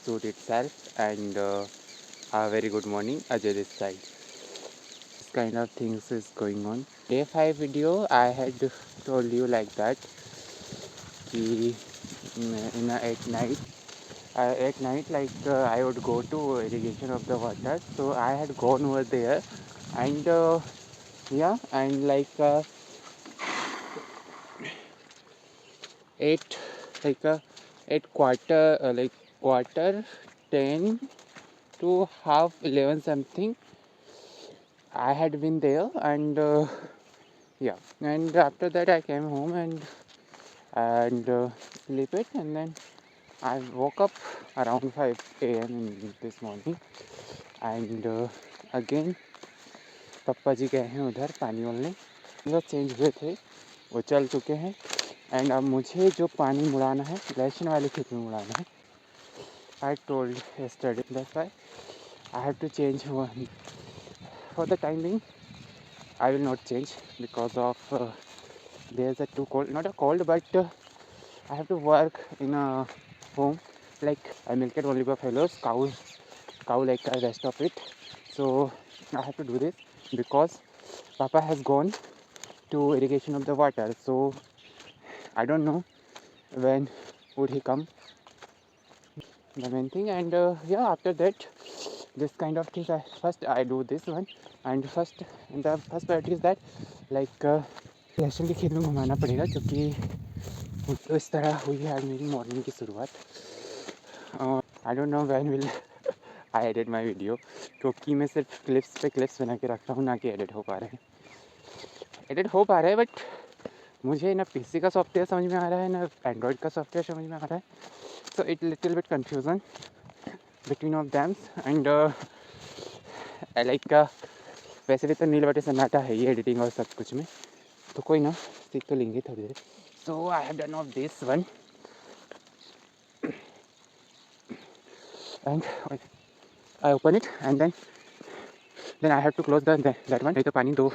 suit itself. And a very good morning, Ajay this side. This kind of things is going on. Day 5 video, I had told you like that. Ki, at night, like I would go to irrigation of the water. So I had gone over there, and yeah, and like 8 like 8 quarter 10 to half 11 something I had been there. And yeah, and after that I came home and sleep it, and then I woke up around 5 a.m. in this morning. And again पप्पा जी गए हैं उधर पानी वालने, मतलब change हुए थे, वो चल चुके हैं। एंड अब मुझे जो पानी मुड़ाना है लहसुन वाले खेत में मुड़ाना है। I told yesterday, that's why I have to change one. For the time being, I will not change because of there's a too cold, not a cold, but I have to work in a home. Like I milked only buffaloes, cow like the rest of it. So I have to do this because Papa has gone to irrigation of the water. So I don't know when would he come. The main thing. And yeah, after that, this kind of things. I do this one, and the first priority is that like लहसुन के खेत में घुमाना पड़ेगा, क्योंकि तो इस तरह हुई है आज मेरी मॉर्निंग की शुरुआत। I don't know when will I edit my video, क्योंकि मैं सिर्फ क्लिप्स पे क्लिप्स बना के रखता हूँ, ना कि एडिट हो पा रहे हैं। बट मुझे ना पीसी का सॉफ्टवेयर समझ में आ रहा है, ना एंड्रॉयड का सॉफ्टवेयर समझ में आ रहा है। So it little bit confusion between of them. And I like वैसे भी तो नील बटे सन्नाटा है ये एडिटिंग और सब कुछ में, तो कोई ना, सीख तो लेंगे थोड़ी देर। So I have done off this one, and I open it, and then I have to close that one. नहीं तो पानी दो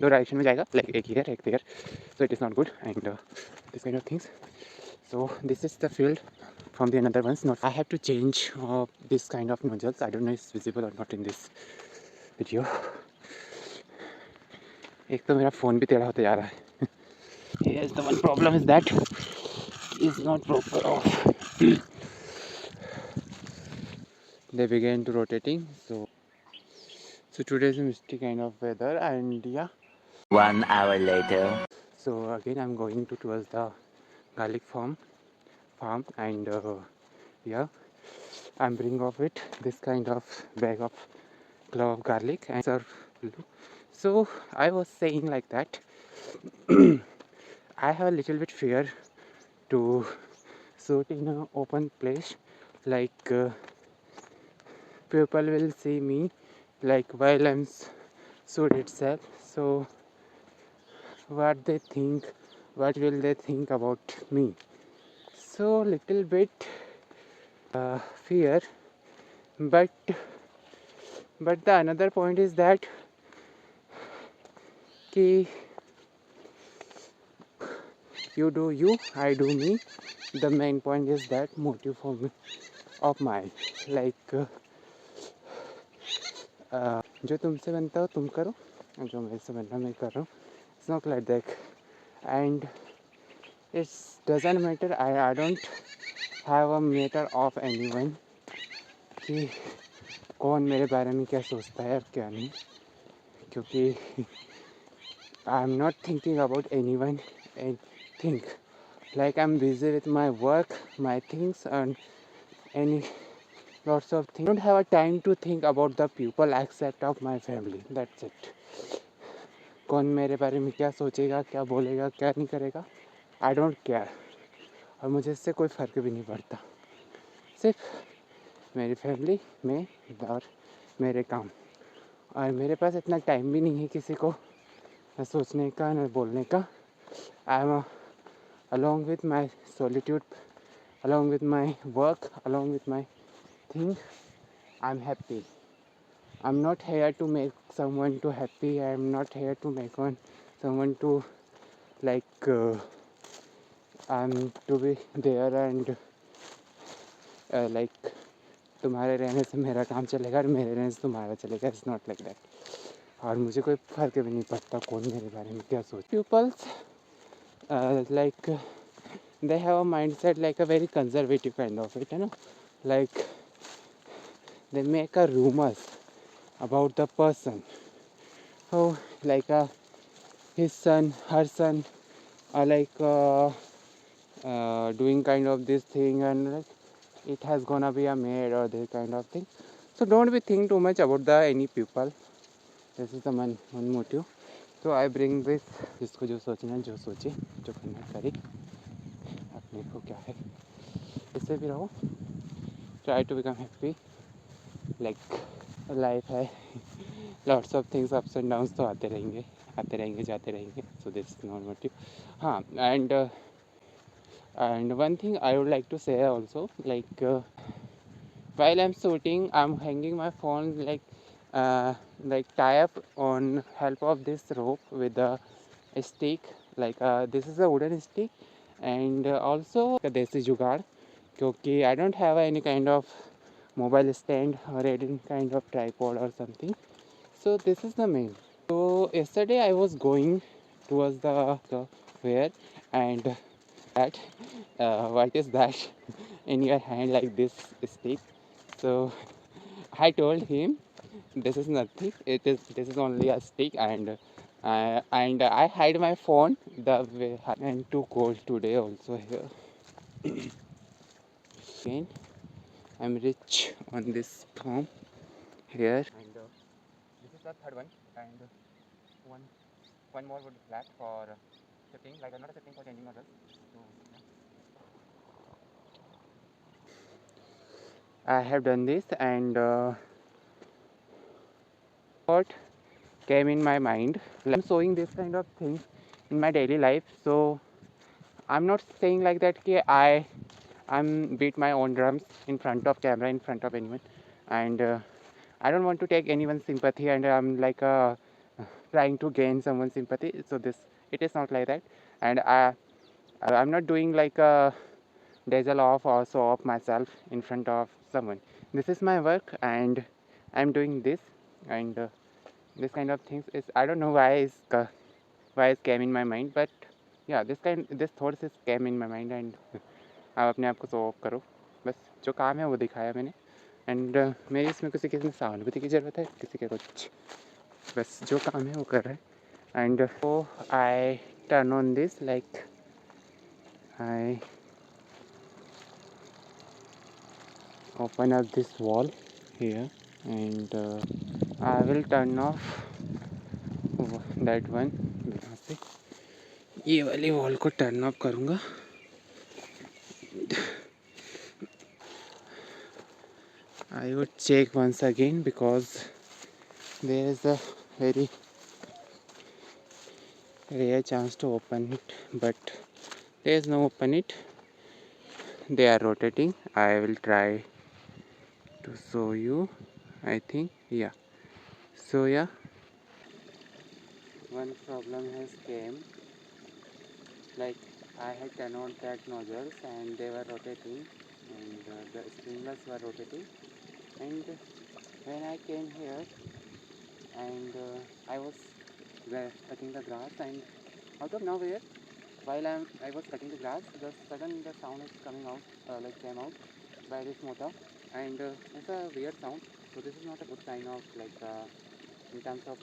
डायरेक्शन में जाएगा, लाइक एक here, so it is not good. And this kind of things. So this is the field from the another ones. Not I have to change this kind of nozzles. I don't know if it's visible or not in this video. एक तो मेरा phone भी टेढ़ा होते जा रहा है। Here's the one problem is that is not proper off. They began to rotating. So today is a misty kind of weather, and yeah. 1 hour later. So again I'm going towards the garlic farm, and yeah, I'm bringing of it this kind of bag of clove of garlic and serve. So I was saying like that I have a little bit fear to shoot in an open place, like people will see me like while I'm shoot itself. So what will they think about me? So little bit fear, but the another point is that ki you do you, I do me. The main point is that motive for me of mine, like जो तुमसे बनता हो तुम करो, जो मेरे से बनना मैं कर रहा हूँ. It's not like that, and it doesn't matter. I don't have a matter of anyone कि कौन मेरे बारे में क्या सोचता है और क्या नहीं, क्योंकि I am not thinking about anyone and think like I'm busy with my work, my things, and any lots of things. I don't have a time to think about the people except of my family. That's it. कौन मेरे बारे में क्या सोचेगा, क्या बोलेगा, क्या नहीं करेगा, I don't care. और मुझे इससे कोई फ़र्क भी नहीं पड़ता. सिर्फ मेरी फैमिली में और मेरे काम. और मेरे पास इतना टाइम भी नहीं है किसी को न सोचने का न बोलने का. I am along with my solitude, along with my work, along with my thing, I'm happy. I'm not here to make someone too happy. I'm not here to make someone to like I'm to be there and like तुम्हारे रहने से मेरा काम चलेगा और मेरे रहने से तुम्हारा चलेगा. It's not like that. और मुझे कोई फ़र्क भी नहीं पड़ता कौन मेरे बारे में क्या सोच. Peoples like they have a mindset like a very conservative kind of it, like they make a rumors about the person. Oh, like his son, her son are like doing kind of this thing, and like it has gonna be a maid or this kind of thing. So don't be think too much about the any people. This is the one motive. So I bring this. जिसको जो सोचना है जो सोचे, जो करना करे. अपने को क्या है, इससे भी रहो. Try to become happy. Like life है. Lots of things ups and downs तो आते रहेंगे जाते रहेंगे. So this is not motive. हाँ, and one thing I would like to say also, like while I'm shooting, I'm hanging my phone like tie up on help of this rope with a stick. Like this is a wooden stick, and also a desi jugaad, क्योंकि I don't have any kind of mobile stand or any kind of tripod or something. So this is the main. So yesterday I was going towards the fair, and that what is that in your hand like this stick? So I told him this is nothing. This is only a stick, and I hide my phone the way. And too cold today also here. Again, I'm rich on this farm here. And this is the third one, and one more would be flat for shifting, like I'm not shifting for changing models. So yeah. I have done this, and what came in my mind. I'm showing this kind of things in my daily life, so I'm not saying like that कि I'm beat my own drums in front of camera, in front of anyone, and I don't want to take anyone's sympathy, and I'm like trying to gain someone's sympathy. So this, it is not like that, and I'm not doing like a dazzle off or show off myself in front of someone. This is my work, and I'm doing this, and this kind of things is, I don't know why it came in my mind, but yeah, this thoughts is came in my mind, and आप अपने आप को show off करो. बस जो काम है वो दिखाया मैंने, एंड मेरी इसमें किसी किसी में सहानुभूति की ज़रूरत है, किसी के कुछ, बस जो काम है वो कर रहे हैं. And so I turn on this, like I open up this wall here, and I will turn off that one. यहाँ से ये वाली वॉल को टर्न ऑफ करूँगा. I would check once again because there is a very rare chance to open it, but there is no open it. They are rotating. I will try to show you. I think, yeah. So yeah, one problem has came. Like I had turned on that nozzles and they were rotating, and the sprinklers were rotating. And when I came here, and I was cutting the grass, and out of nowhere, while I was cutting the grass, the sound is coming out, came out by this motor, and it's a weird sound. So this is not a good sign of like in terms of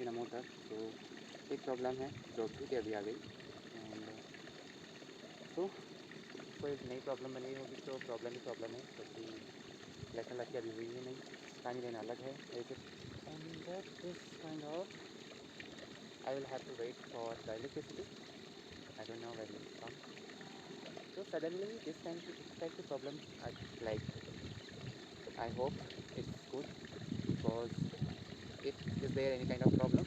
in a motor. So एक problem है जो कि अभी आ गई. And तो कोई नई problem बनी होगी तो प्रॉब्लम ही प्रॉब्लम है, क्योंकि लेसन लग के अभी हुई ही नहीं. पानी देना अलग है. And this kind of I will have to wait for the electricity. I don't know when it will come. So suddenly this type of problem, I hope it's good, because if is there any kind of problem,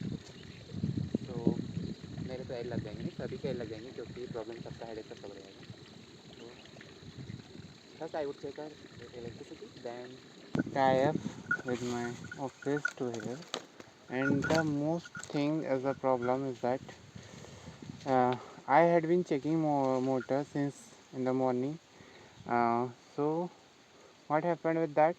so मेरे तो L लग जाएंगे, नहीं सभी के L लग जाएंगे, क्योंकि प्रॉब्लम सबका हेडेक सब हो जाएगा. So first I would check our electricity, then tie up with my office to here. And the most thing as a problem is that I had been checking motor since in the morning, So what happened with that?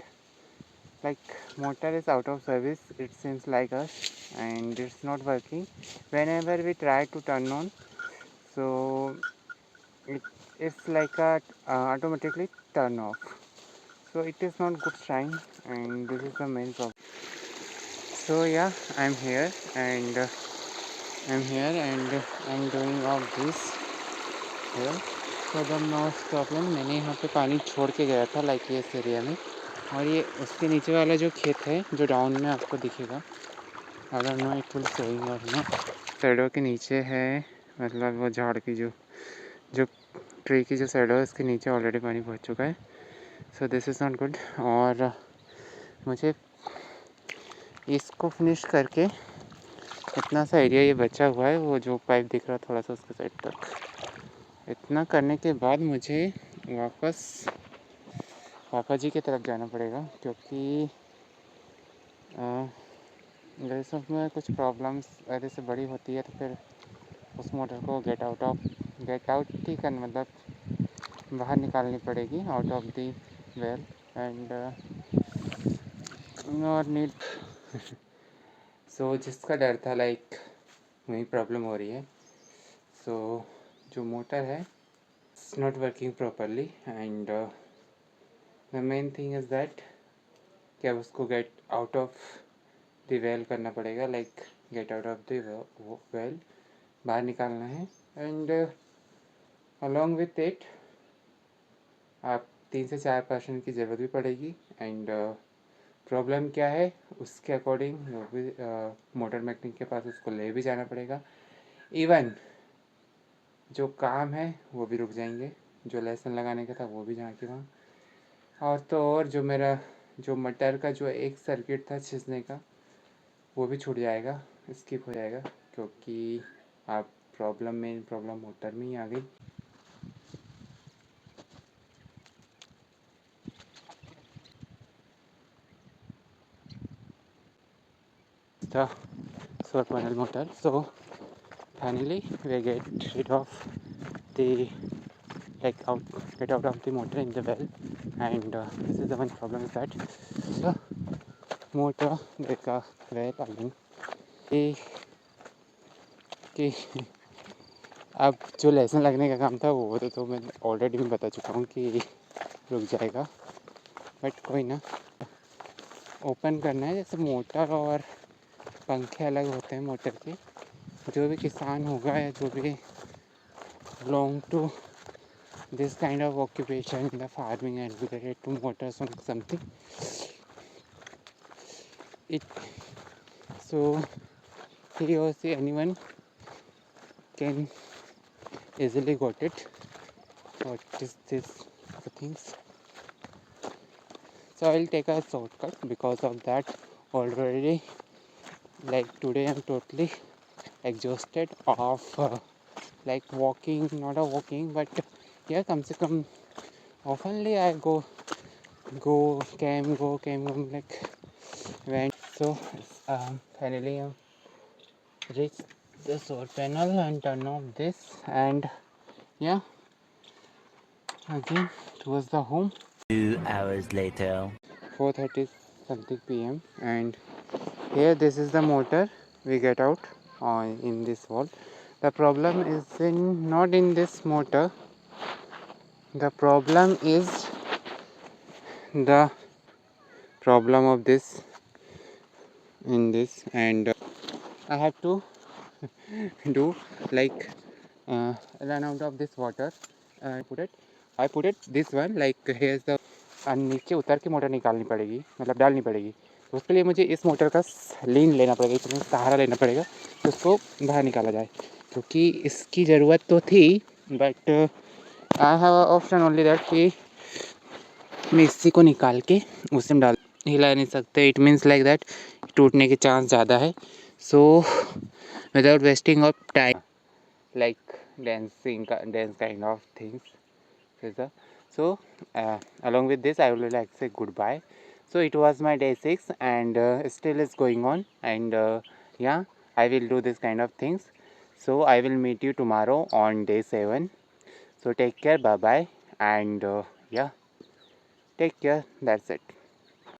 Like motor is out of service, it seems like us, and it's not working. Whenever we try to turn on, so it's like a automatically turn off. So it is not good sign, and this is the main problem. So yeah, I'm here and I'm doing all this here. So the most problem मैंने यहाँ पे पानी छोड़ के गया था like ये इस एरिया में, और ये उसके नीचे वाला जो खेत है जो डाउन में आपको दिखेगा, अगर नो इट विल शोइंग और नो, सड़कों के नीचे है, मतलब वो झाड़ की जो ट्री की जो साइड है उसके नीचे ऑलरेडी पानी पहुंच चुका है. So this is not good. और मुझे इसको फिनिश करके इतना सा एरिया ये बचा हुआ है, वो जो पाइप दिख रहा है थोड़ा सा उसके साइड तक, इतना करने के बाद मुझे वापस पापा जी की तरफ जाना पड़ेगा, क्योंकि अगर इसमें कुछ प्रॉब्लम्स अगर से बड़ी होती है तो फिर उस मोटर को गेट आउट ही करना, मतलब बाहर निकालनी पड़ेगी out of the well and और नीड. सो जिसका डर था लाइक वही प्रॉब्लम हो रही है. सो जो मोटर है it's not working properly and the main thing is that कि अब उसको get out of the well करना पड़ेगा, like get out of the well, बाहर निकालना है. एंड अलॉन्ग विथ इट आप 3 से 4% की ज़रूरत भी पड़ेगी. एंड प्रॉब्लम क्या है उसके अकॉर्डिंग वो भी मोटर मैकेनिक के पास उसको ले भी जाना पड़ेगा. इवन जो काम है वो भी रुक जाएंगे, जो लेसन लगाने का था वो भी जहाँ की वहाँ. और तो और जो मेरा जो मटर का जो एक सर्किट था खींचने का वो भी छूट जाएगा, स्किप हो जाएगा, क्योंकि आप मेन प्रॉब्लम मोटर में ही आ गई. The solar panel motor. So finally we get rid of the get out of the motor in the well, and this is the one problem is that the motor like a well again कि अब जो lesson लगने का काम था वो तो मैं ऑलरेडी मैं बता चुका हूँ कि रुक जाएगा, बट कोई ना, ओपन करना है. जैसे मोटर और पंखे अलग होते हैं मोटर के, जो भी किसान होगा या जो भी belong to this kind of occupation in the farming and related to motors or something, it so he or she anyone can easily got it what is this the things. So I'll take a shortcut because of that already, like today I'm totally exhausted of like walking, not a walking, but yeah, come se come oftenly I came like went. So finally reach the solar panel and turn off this, and yeah, again towards the home. 2 hours later. 4:30 something p.m. and here this is the motor we get out on in this wall. The problem is not in this motor. The problem is the problem of this in this, and I have to do like run out of this water. I put it this one like here's the नीचे उतर के motor निकालनी पड़ेगी, मतलब डालनी पड़ेगी. तो उसके लिए मुझे इस मोटर का लीन लेना पड़ेगा, इसमें सहारा लेना पड़ेगा तो उसको बाहर निकाला जाए, क्योंकि इसकी ज़रूरत तो थी, but I have option only that कि मैं इसी को निकाल के उसी में डाल, हिला नहीं सकते. इट मीन्स लाइक दैट टूटने के चांस ज़्यादा है. So without wasting of time like dance kind of things. So along with this I would like to say goodbye. So it was my day 6 and still is going on, and yeah, I will do this kind of things. So I will meet you tomorrow on day 7. So take care, bye bye, and yeah. Take care. That's it.